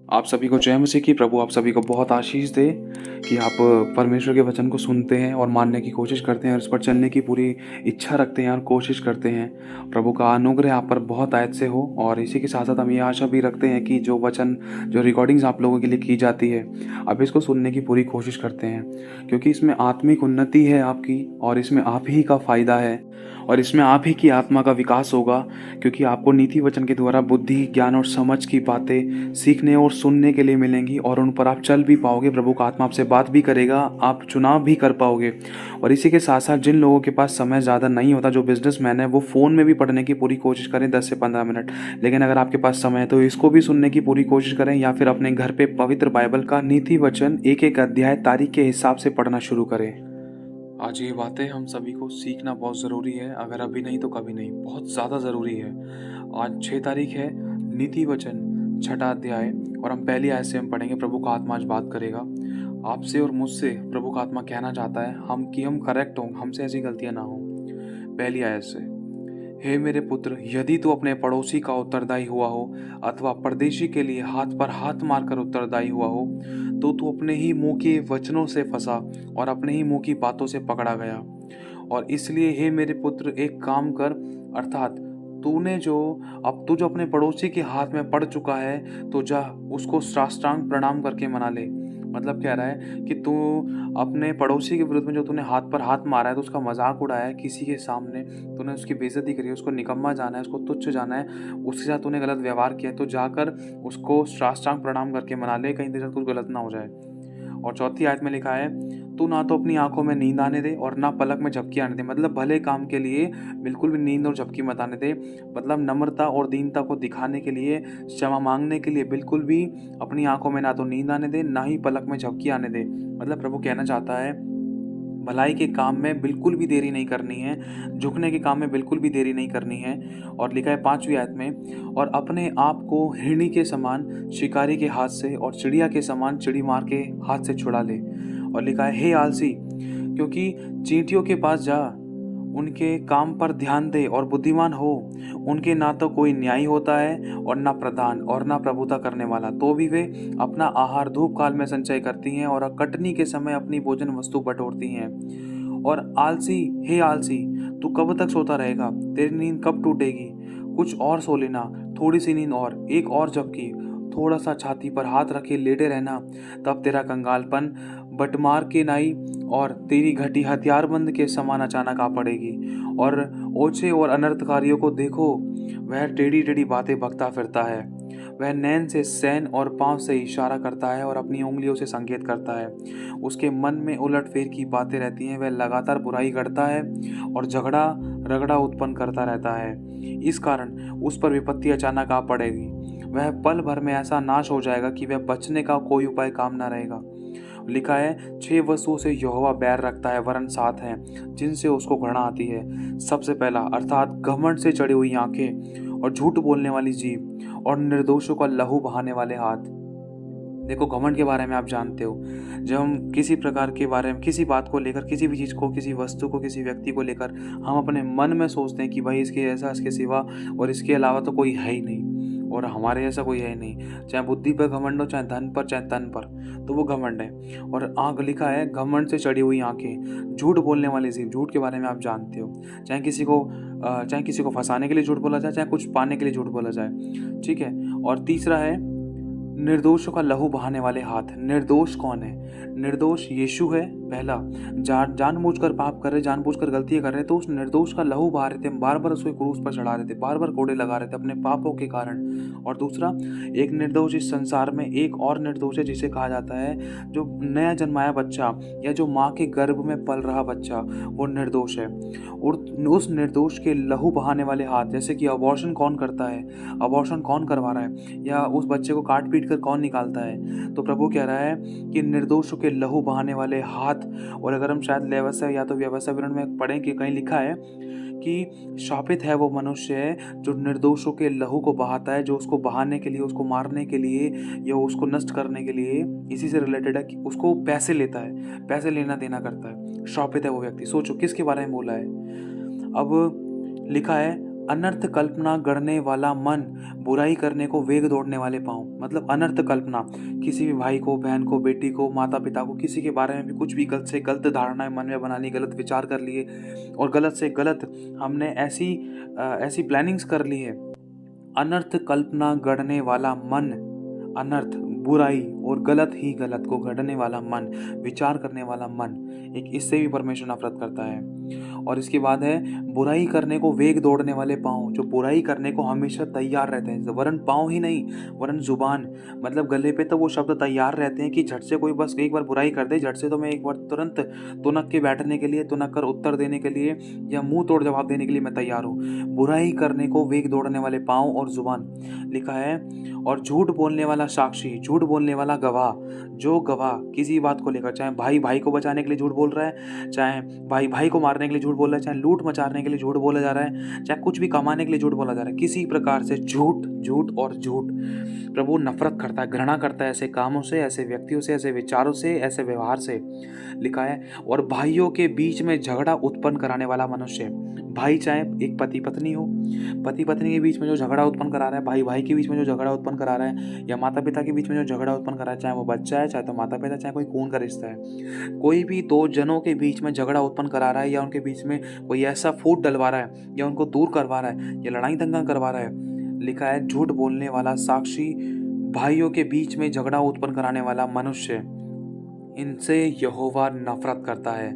आप सभी को जय मसीह की। प्रभु आप सभी को बहुत आशीष दे कि आप परमेश्वर के वचन को सुनते हैं और मानने की कोशिश करते हैं और इस पर चलने की पूरी इच्छा रखते हैं और कोशिश करते हैं। प्रभु का अनुग्रह आप पर बहुत आयत से हो। और इसी के साथ साथ हम ये आशा भी रखते हैं कि जो वचन जो रिकॉर्डिंग्स आप लोगों के लिए की जाती है, आप इसको सुनने की पूरी कोशिश करते हैं, क्योंकि इसमें आत्मिक उन्नति है आपकी, और इसमें आप ही का फ़ायदा है, और इसमें आप ही की आत्मा का विकास होगा। क्योंकि आपको नीति वचन के द्वारा बुद्धि, ज्ञान और समझ की बातें सीखने और सुनने के लिए मिलेंगी, और उन पर आप चल भी पाओगे। प्रभु का आत्मा आपसे बात भी करेगा, आप चुनाव भी कर पाओगे। और इसी के साथ साथ जिन लोगों के पास समय ज़्यादा नहीं होता, जो बिजनेसमैन है, वो फ़ोन में भी पढ़ने की पूरी कोशिश करें 10 से 15 मिनट। लेकिन अगर आपके पास समय है तो इसको भी सुनने की पूरी कोशिश करें, या फिर अपने घर पे पवित्र बाइबल का नीति वचन एक एक अध्याय तारीख के हिसाब से पढ़ना शुरू करें। आज ये बातें हम सभी को सीखना बहुत ज़रूरी है। अगर अभी नहीं तो कभी नहीं, बहुत ज़्यादा ज़रूरी है। आज 6 तारीख है, नीति वचन 6ठा अध्याय, और हम पहली आयत से हम पढ़ेंगे। प्रभु का आत्मा आज बात करेगा आपसे और मुझसे। प्रभु का आत्मा कहना चाहता है हम करेक्ट हों, हमसे ऐसी गलतियाँ ना हों। पहली आयत से, हे मेरे पुत्र, यदि तू अपने पड़ोसी का उत्तरदायी हुआ हो अथवा परदेशी के लिए हाथ पर हाथ मारकर उत्तरदायी हुआ हो, तो तू अपने ही मुंह के वचनों से फंसा और अपने ही मुंह की बातों से पकड़ा गया। और इसलिए हे मेरे पुत्र, एक काम कर, अर्थात तू जो अपने पड़ोसी के हाथ में पड़ चुका है, तो जा उसको साष्टांग प्रणाम करके मना ले। मतलब कह रहा है कि तू अपने पड़ोसी के विरुद्ध में जो तूने हाथ पर हाथ मारा है, तो उसका मजाक उड़ाया है किसी के सामने, तूने उसकी बेइज्जती करी है, उसको निकम्मा जाना है, उसको तुच्छ जाना है, उसके साथ तूने गलत व्यवहार किया है, तो जाकर उसको साष्टांग प्रणाम करके मना ले, कहीं देर तक कुछ गलत ना हो जाए। और चौथी आयत में लिखा है, तू ना तो अपनी आंखों में नींद आने दे और ना पलक में झपकी आने दे। मतलब भले काम के लिए बिल्कुल भी नींद और झपकी मत आने दे। मतलब नम्रता और दीनता को दिखाने के लिए, क्षमा मांगने के लिए बिल्कुल भी अपनी आंखों में ना तो नींद आने दे, ना ही पलक में झपकी आने दे। मतलब प्रभु कहना चाहता है, भलाई के काम में बिल्कुल भी देरी नहीं करनी है, झुकने के काम में बिल्कुल भी देरी नहीं करनी है। और लिखा है 5वीं आयत में, और अपने आप को हिरणी के समान शिकारी के हाथ से और चिड़िया के समान चिड़ीमार के हाथ से छुड़ा ले। और लिखा है, हे आलसी, क्योंकि चींटियों के पास जा, उनके काम पर ध्यान दे और बुद्धिमान हो। उनके ना तो कोई न्यायी होता है और ना प्रधान और ना प्रभुता करने वाला, तो भी वे अपना आहार धूप काल में संचय करती हैं और कटनी के समय अपनी भोजन वस्तु बटोरती हैं। और आलसी, हे आलसी, तू कब तक सोता रहेगा? तेरी नींद कब टूटेगी? कुछ और सो लेना, थोड़ी सी नींद और, एक और झपकी, थोड़ा सा छाती पर हाथ रखे लेटे रहना। तब तेरा कंगालपन बटमार के नाई और तेरी घटी हथियारबंद के समान अचानक आ पड़ेगी। और ओछे और अनर्थकारियों को देखो, वह टेढ़ी टेढ़ी बातें बकता फिरता है। वह नैन से सैन और पांव से इशारा करता है और अपनी उंगलियों से संकेत करता है। उसके मन में उलटफेर की बातें रहती हैं। वह लगातार बुराई करता है और झगड़ा रगड़ा उत्पन्न करता रहता है। इस कारण उस पर विपत्ति अचानक आ पड़ेगी। वह पल भर में ऐसा नाश हो जाएगा कि वह बचने का कोई उपाय काम ना रहेगा। लिखा है, 6 वस्तुओं से यहोवा बैर रखता है, वरन 7 हैं जिनसे उसको घृणा आती है। सबसे पहला, अर्थात घमंड से चढ़ी हुई आंखें और झूठ बोलने वाली जीभ और निर्दोषों का लहू बहाने वाले हाथ। देखो, घमंड के बारे में आप जानते हो, जब हम किसी प्रकार के बारे में, किसी बात को लेकर, किसी भी चीज़ को, किसी वस्तु को, किसी व्यक्ति को लेकर हम अपने मन में सोचते हैं कि भाई इसके जैसा, इसके सिवा और इसके अलावा तो कोई है ही नहीं, और हमारे जैसा कोई है ही नहीं। चाहे बुद्धि पर घमंड हो, चाहे धन पर, चाहे तन पर, तो वो घमंड है। और आँख, लिखा है, घमंड से चढ़ी हुई आंखें, झूठ बोलने वाली जीभ। झूठ के बारे में आप जानते हो, चाहे किसी को फंसाने के लिए झूठ बोला जाए, चाहे कुछ पाने के लिए झूठ बोला जाए, ठीक है। और तीसरा है, निर्दोषों का लहू बहाने वाले हाथ। निर्दोष कौन है? निर्दोष यीशु है। पहला, जानबूझकर पाप कर रहे, जानबूझकर गलतियां कर रहे, तो उस निर्दोष का लहू बहा रहे थे, बार बार उसको क्रूस पर चढ़ा रहे थे, बार बार कोड़े लगा रहे थे अपने पापों के कारण। और दूसरा, एक निर्दोष इस संसार में एक और निर्दोष है, जिसे कहा जाता है जो नया जन्माया बच्चा या जो माँ के गर्भ में पल रहा बच्चा, वो निर्दोष है। और उस निर्दोष के लहू बहाने वाले हाथ, जैसे कि अबॉर्शन कौन करता है, अबॉर्शन कौन करवा रहा है, या उस बच्चे को काट पीट कर कौन निकालता है, तो प्रभु कह रहा है कि निर्दोषों के लहू बहाने वाले हाथ। और अगर हम शायद व्यवसाय या तो व्यवसाय विवरण में पढ़ें कि कहीं लिखा है कि शापित है वो मनुष्य है जो निर्दोषों के लहू को बहाता है, जो उसको बहाने के लिए, उसको मारने के लिए या उसको नष्ट करने के लिए, इसी से रिलेटेड है कि उसको पैसे लेता है, पैसे लेना देना करता है। शापित है वो व्यक्ति। सोचो किसके बारे में बोला है। अब लिखा है, अनर्थ कल्पना गढ़ने वाला मन, बुराई करने को वेग दौड़ने वाले पाँव। मतलब अनर्थ कल्पना, किसी भी भाई को, बहन को, बेटी को, माता पिता को, किसी के बारे में भी कुछ भी गलत से गलत धारणाएं मन में बना ली, गलत विचार कर लिए और गलत से गलत हमने ऐसी प्लानिंग्स कर ली है। अनर्थ कल्पना गढ़ने वाला मन, अनर्थ, बुराई और गलत ही गलत को गढ़ने वाला मन, विचार करने वाला मन, एक इससे भी परमेश्वर नफरत करता है। और इसके बाद है बुराई करने को वेग दौड़ने वाले पाँव, जो बुराई करने को हमेशा तैयार रहते हैं, वरन पाँव ही नहीं वरन जुबान, मतलब गले पे तो वो शब्द तैयार रहते हैं कि झट से कोई बस एक बार बुराई कर दे, झट से तो मैं एक बार तुरंत तुनक के बैठने के लिए, तुनक कर उत्तर देने के लिए या मुंह तोड़ जवाब देने के लिए मैं तैयार हूँ। बुराई करने को वेग दौड़ने वाले पाँव और जुबान, लिखा है। और झूठ बोलने वाला साक्षी, झूठ बोलने वाला गवाह, जो गवाह किसी बात को लेकर, चाहे भाई भाई को बचाने के लिए झूठ बोल रहा है, चाहे भाई भाई को मारने के लिए झूठ बोल रहा है, चाहे लूट मचाने के लिए झूठ बोला जा रहा है, चाहे कुछ भी कमाने के लिए झूठ बोला जा रहा है, किसी प्रकार से झूठ, झूठ और झूठ। प्रभु नफरत करता है, घृणा करता है ऐसे कामों से, ऐसे व्यक्तियों से, ऐसे विचारों से, ऐसे व्यवहार से, लिखा है। और भाइयों के बीच में झगड़ा उत्पन्न कराने वाला मनुष्य, भाई चाहे एक पति पत्नी हो, पति पत्नी के बीच में जो झगड़ा उत्पन्न करा रहा है, भाई भाई के बीच में जो झगड़ा उत्पन्न करा रहा है, या माता पिता के बीच में जो झगड़ा उत्पन्न करा रहा है, चाहे वो बच्चा है, चाहे तो माता पिता, चाहे कोई खून का रिश्ता है, कोई भी दो जनों के बीच में झगड़ा उत्पन्न करा रहा है, या उनके बीच में कोई ऐसा फूट डलवा रहा है, या उनको दूर करवा रहा है, या लड़ाई दंगा करवा रहा है, लिखा है। झूठ बोलने वाला साक्षी, भाइयों के बीच में झगड़ा उत्पन्न कराने वाला मनुष्य, इनसे यहोवा नफरत करता है।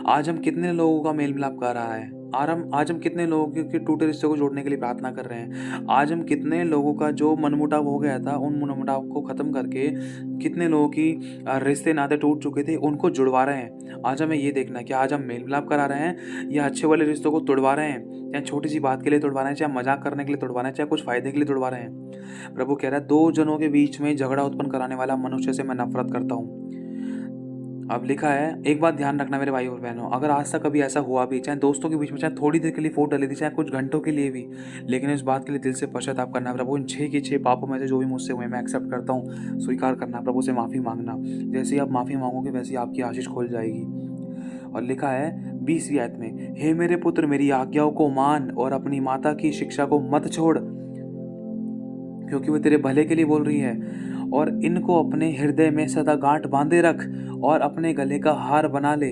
आज हम कितने लोगों का मेल मिलाप कर रहा है, आज हम कितने लोगों के टूटे रिश्ते को जोड़ने के लिए प्रार्थना कर रहे हैं। आज हम कितने लोगों का जो मनमुटाव हो गया था, उन मनमुटाव को खत्म करके कितने लोगों की रिश्ते नाते टूट चुके थे उनको जुड़वा रहे हैं। आज हमें ये देखना है कि आज हम मेल मिलाप करा रहे हैं या अच्छे वाले रिश्तों को तोड़वा रहे हैं, चाहे छोटी सी बात के लिए तोड़वा रहे हैं, चाहे मजाक करने के लिए तोड़वा रहे हैं, चाहे कुछ फायदे के लिए तोड़वा रहे हैं। प्रभु कह रहा है, दो जनों के बीच में झगड़ा उत्पन्न कराने वाला मनुष्य से मैं नफरत करता हूँ। अब लिखा है, एक बात ध्यान रखना मेरे भाई और बहनों, अगर आज तक कभी ऐसा हुआ भी, चाहे दोस्तों के बीच में, चाहे थोड़ी देर के लिए फूट डली थी, चाहे कुछ घंटों के लिए भी, लेकिन इस बात के लिए दिल से पश्चाताप करना। प्रभु इन 6 के 6 पापों में से जो भी मुझसे हुए मैं एक्सेप्ट करता हूँ, स्वीकार करना, प्रभु से माफ़ी मांगना। जैसे ही आप माफ़ी मांगोगे वैसे ही आपकी आशीष खोल जाएगी। और लिखा है 20वीं आयत में, हे मेरे पुत्र मेरी आज्ञाओं को मान और अपनी माता की शिक्षा को मत छोड़, क्योंकि वो तेरे भले के लिए बोल रही है। और इनको अपने हृदय में सदा गांठ बांधे रख और अपने गले का हार बना ले।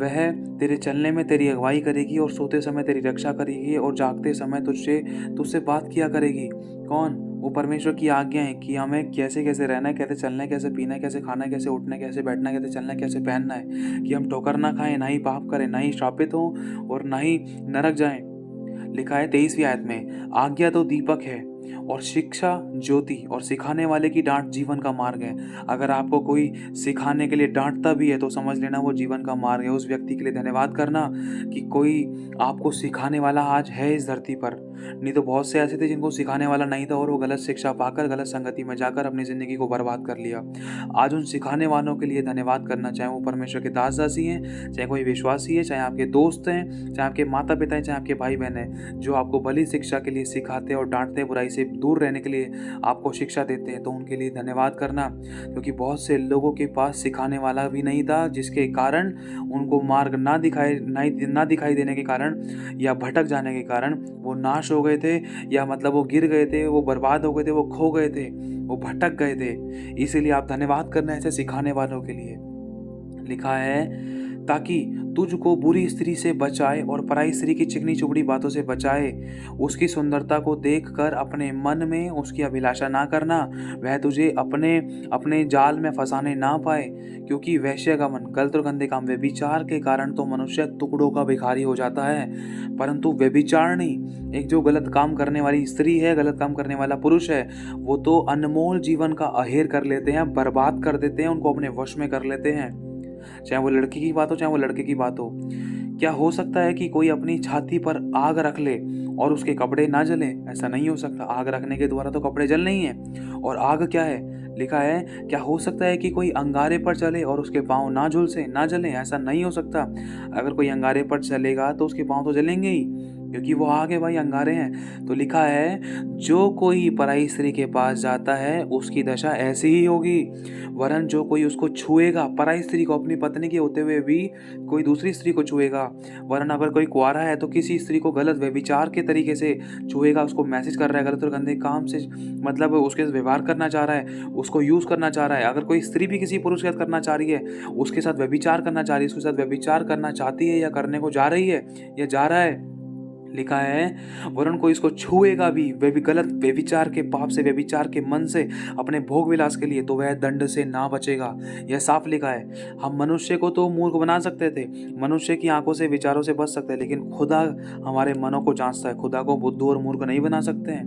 वह तेरे चलने में तेरी अगुवाई करेगी और सोते समय तेरी रक्षा करेगी और जागते समय तुझसे बात किया करेगी। कौन? वो परमेश्वर की आज्ञा है कि हमें कैसे कैसे रहना है, कैसे चलना है, कैसे पीना है, कैसे खाना है, कैसे उठना है, कैसे बैठना है, कैसे चलना है, कैसे पहनना है, कि हम ठोकर ना खाएं, ना ही पाप करें, ना ही श्रापित हों और ना ही नरक जाएं। लिखा है 23वीं आयत में, आज्ञा तो दीपक है और शिक्षा ज्योति, और सिखाने वाले की डांट जीवन का मार्ग है। अगर आपको कोई सिखाने के लिए डांटता भी है तो समझ लेना वो जीवन का मार्ग है। उस व्यक्ति के लिए धन्यवाद करना कि कोई आपको सिखाने वाला आज है इस धरती पर। नहीं तो बहुत से ऐसे थे जिनको सिखाने वाला नहीं था और वो गलत शिक्षा पाकर गलत संगति में जाकर अपनी जिंदगी को बर्बाद कर लिया। आज उन सिखाने वालों के लिए धन्यवाद करना, चाहे वो परमेश्वर के दास दासी हैं, चाहे कोई विश्वासी है, चाहे आपके दोस्त हैं, चाहे आपके माता पिता हैं, चाहे आपके भाई बहन हैं, जो आपको भली शिक्षा के लिए सिखाते और डांटते, बुराई से दूर रहने के लिए आपको शिक्षा देते हैं, तो उनके लिए धन्यवाद करना। क्योंकि बहुत से लोगों के पास सिखाने वाला भी नहीं था, जिसके कारण उनको मार्ग ना दिखाई देने के कारण या भटक जाने के कारण वो नाश हो गए थे, या मतलब वो गिर गए थे, वो बर्बाद हो गए थे, वो खो गए थे, वो भटक गए थे। इसीलिए आप धन्यवाद करना ऐसे सिखाने वालों के लिए। लिखा है, ताकि तुझको बुरी स्त्री से बचाए और पराई स्त्री की चिकनी चुपड़ी बातों से बचाए। उसकी सुंदरता को देखकर अपने मन में उसकी अभिलाषा ना करना, वह तुझे अपने जाल में फंसाने ना पाए। क्योंकि वैश्य का मन, गलत और गंदे काम, व्यभिचार के कारण तो मनुष्य टुकड़ों का भिखारी हो जाता है, परंतु व्यभिचार नहीं, एक जो गलत काम करने वाली स्त्री है, गलत काम करने वाला पुरुष है, वो तो अनमोल जीवन का अहेर कर लेते हैं, बर्बाद कर देते हैं, उनको अपने वश में कर लेते हैं। चाहे वो लड़की की बात हो, चाहे वो लड़के की बात हो। क्या हो सकता है कि कोई अपनी छाती पर आग रख ले और उसके कपड़े ना जले? ऐसा नहीं हो सकता। आग रखने के द्वारा तो कपड़े जल नहीं है। और आग क्या है? लिखा है, क्या हो सकता है कि कोई अंगारे पर चले और उसके पाँव ना जले? ऐसा नहीं हो सकता। अगर कोई अंगारे पर चलेगा तो उसके पाँव तो जलेंगे ही, क्योंकि वो आगे भाई अंगारे हैं। तो लिखा है, जो कोई पराई स्त्री के पास जाता है उसकी दशा ऐसी ही होगी। वरन जो कोई उसको छुएगा, पराई स्त्री को, अपनी पत्नी के होते हुए भी कोई दूसरी स्त्री को छुएगा, वरन अगर कोई कुंवारा है तो किसी स्त्री को गलत व्यभिचार के तरीके से छुएगा, उसको मैसेज कर रहा है गलत और गंदे काम से, मतलब उसके साथ व्यवहार करना चाह रहा है, उसको यूज करना चाह रहा है। अगर कोई स्त्री भी किसी पुरुष के साथ करना चाह रही है, उसके साथ व्यभिचार करना चाह रही है, उसके साथ व्यभिचार करना चाहती है या करने को जा रही है या जा रहा है, लिखा है वरन कोई इसको छुएगा भी वे भी गलत व्यभिचार के पाप से, व्यभिचार के मन से, अपने भोग विलास के लिए, तो वह दंड से ना बचेगा। यह साफ लिखा है। हम मनुष्य को तो मूर्ख बना सकते थे, मनुष्य की आंखों से, विचारों से बच सकते हैं, लेकिन खुदा हमारे मनों को जांचता है। खुदा को बुद्धू और मूर्ख नहीं बना सकते हैं।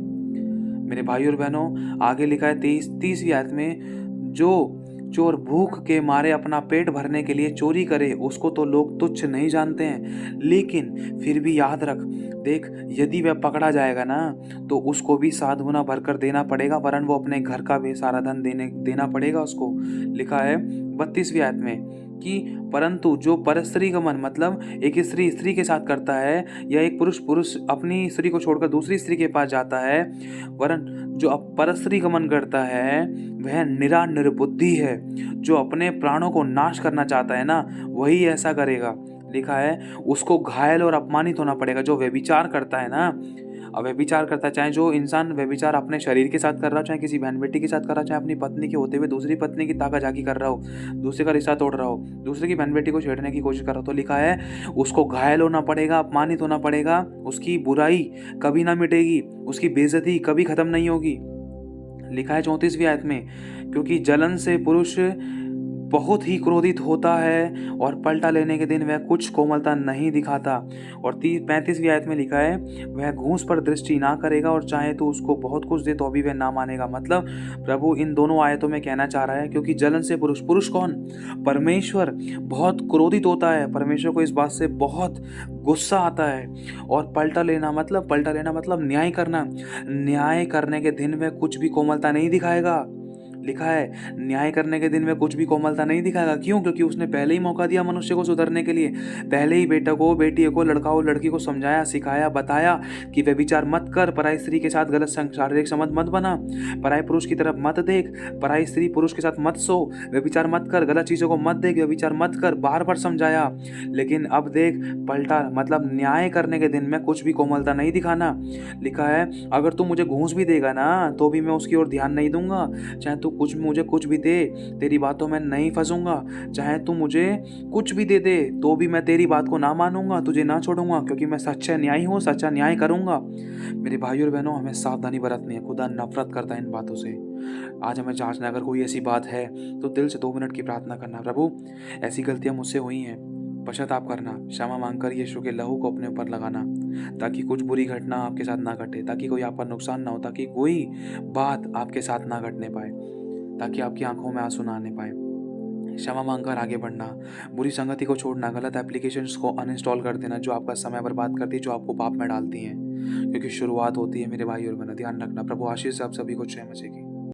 मेरे भाई और बहनों, आगे लिखा है 30वीं आयत में, जो चोर भूख के मारे अपना पेट भरने के लिए चोरी करे, उसको तो लोग तुच्छ नहीं जानते हैं, लेकिन फिर भी याद रख, देख, यदि वह पकड़ा जाएगा ना तो उसको भी 7 गुना भरकर देना पड़ेगा, वरन वो अपने घर का भी सारा धन देना पड़ेगा उसको। लिखा है 32वीं आयत में कि परंतु जो परस्त्री गमन, मतलब एक स्त्री स्त्री के साथ करता है, या एक पुरुष अपनी स्त्री को छोड़कर दूसरी स्त्री के पास जाता है, वरन जो परस्त्री गमन करता है वह निर्बुद्धि है। जो अपने प्राणों को नाश करना चाहता है ना, वही ऐसा करेगा। लिखा है उसको घायल और अपमानित होना पड़ेगा। जो व्यभिचार करता है ना, अब व्यभिचार करता है, चाहे जो इंसान व्यभिचार अपने शरीर के साथ कर रहा हो, चाहे किसी बहन बेटी के साथ कर रहा हो, चाहे अपनी पत्नी के होते हुए दूसरी पत्नी की ताकाजाकी कर रहा हो, दूसरे का रिश्ता तोड़ रहा हो, दूसरे की बहन बेटी को छेड़ने की कोशिश कर रहा हो, तो लिखा है उसको घायल होना पड़ेगा, अपमानित होना पड़ेगा, उसकी बुराई कभी ना मिटेगी, उसकी बेइज्जती कभी खत्म नहीं होगी। लिखा है 34वीं आयत में, क्योंकि जलन से पुरुष बहुत ही क्रोधित होता है और पलटा लेने के दिन वह कुछ कोमलता नहीं दिखाता। और 35वीं आयत में लिखा है, वह घूंस पर दृष्टि ना करेगा और चाहे तो उसको बहुत कुछ दे तो भी वह ना मानेगा। मतलब प्रभु इन दोनों आयतों में कहना चाह रहा है, क्योंकि जलन से पुरुष कौन? परमेश्वर बहुत क्रोधित होता है, परमेश्वर को इस बात से बहुत गुस्सा आता है। और पलटा लेना मतलब न्याय करना, न्याय करने के दिन वह कुछ भी कोमलता नहीं दिखाएगा। लिखा है न्याय करने के दिन में कुछ भी कोमलता नहीं दिखाएगा। क्यों? क्योंकि उसने पहले ही मौका दिया मनुष्य को सुधरने के लिए, पहले ही बेटा को, बेटी को, लड़का हो, लड़की को समझाया, सिखाया, बताया कि व्यभिचार मत कर, पराई स्त्री के साथ गलत शारीरिक संबंध मत बना, पराई पुरुष की तरफ मत देख, पराई स्त्री पुरुष के साथ मत सो, व्यभिचार मत कर, गलत चीजों को मत देख, व्यभिचार मत कर, बार बार समझाया। लेकिन अब देख, पलटा मतलब न्याय करने के दिन में कुछ भी कोमलता नहीं दिखाना। लिखा है अगर तू मुझे घूंस भी देगा ना तो भी मैं उसकी ओर ध्यान नहीं दूंगा, चाहे तू मुझे कुछ भी दे, तेरी बातों में नहीं फंसूंगा, चाहे तू मुझे कुछ भी दे तो भी मैं तेरी बात को ना मानूंगा, तुझे ना छोड़ूंगा, क्योंकि मैं सच्चा न्यायी हूँ, सच्चा न्याय करूंगा। मेरे भाइयों और बहनों, हमें सावधानी बरतनी है। खुदा नफरत करता है इन बातों से। आज हमें जांचना, अगर कोई ऐसी बात है तो दिल से 2 मिनट की प्रार्थना करना, प्रभु ऐसी गलतियां मुझसे हुई हैं, पश्चाताप करना, क्षमा मांगकर यीशु के लहू को अपने ऊपर लगाना, ताकि कुछ बुरी घटना आपके साथ ना घटे, ताकि कोई आपका नुकसान ना हो, ताकि कोई बात आपके साथ ना घटने पाए, ताकि आपकी आंखों में आंसू ना आने पाए। क्षमा मांगकर आगे बढ़ना, बुरी संगति को छोड़ना, गलत एप्लीकेशंस को अनइंस्टॉल कर देना जो आपका समय बर्बाद करती है, जो आपको पाप में डालती हैं, क्योंकि शुरुआत होती है मेरे भाई और बहनों। ध्यान रखना। प्रभु आशीष आप सभी को जय मसीह की।